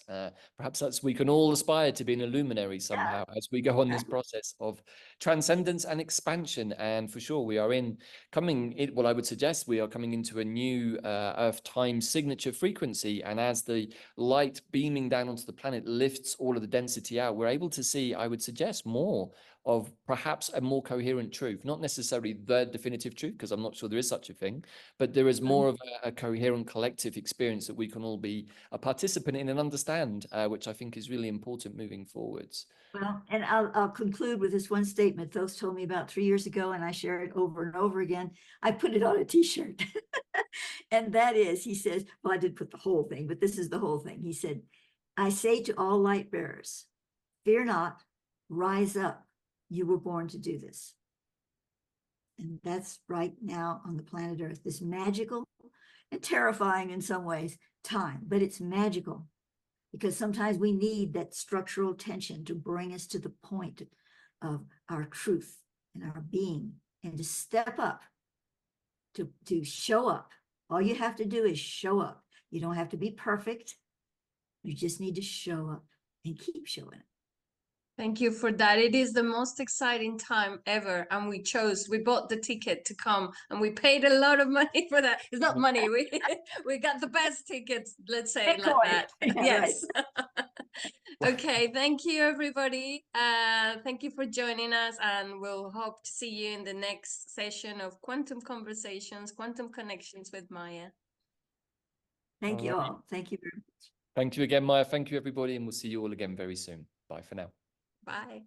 Perhaps we can all aspire to be an illuminary somehow as we go on this process of transcendence and expansion. And for sure, we are I would suggest we are coming into a new Earth time signature frequency. And as the light beaming down onto the planet lifts all of the density out, we're able to see, I would suggest, more of perhaps a more coherent truth, not necessarily the definitive truth, because I'm not sure there is such a thing, but there is more of a coherent collective experience that we can all be a participant in and understand, which I think is really important moving forwards. Well, and I'll conclude with this one statement Thoth told me about 3 years ago, and I share it over and over again. I put it on a t-shirt. And that is, he says, well, I did put the whole thing, but this is the whole thing. He said, "I say to all light bearers, fear not, rise up. You were born to do this." And that's right now on the planet Earth, this magical and terrifying in some ways time, but it's magical because sometimes we need that structural tension to bring us to the point of our truth and our being, and to step up, to show up. All you have to do is show up. You don't have to be perfect. You just need to show up and keep showing up. Thank you for that. It is the most exciting time ever. And we bought the ticket to come, and we paid a lot of money for that. It's not money. We got the best tickets, let's say it like that. Yeah, yes. Okay, thank you, everybody. Thank you for joining us, and we'll hope to see you in the next session of Quantum Conversations, Quantum Connections with Maia. Thank you Alright. all. Thank you very much. Thank you again, Maia. Thank you, everybody, and we'll see you all again very soon. Bye for now. Bye.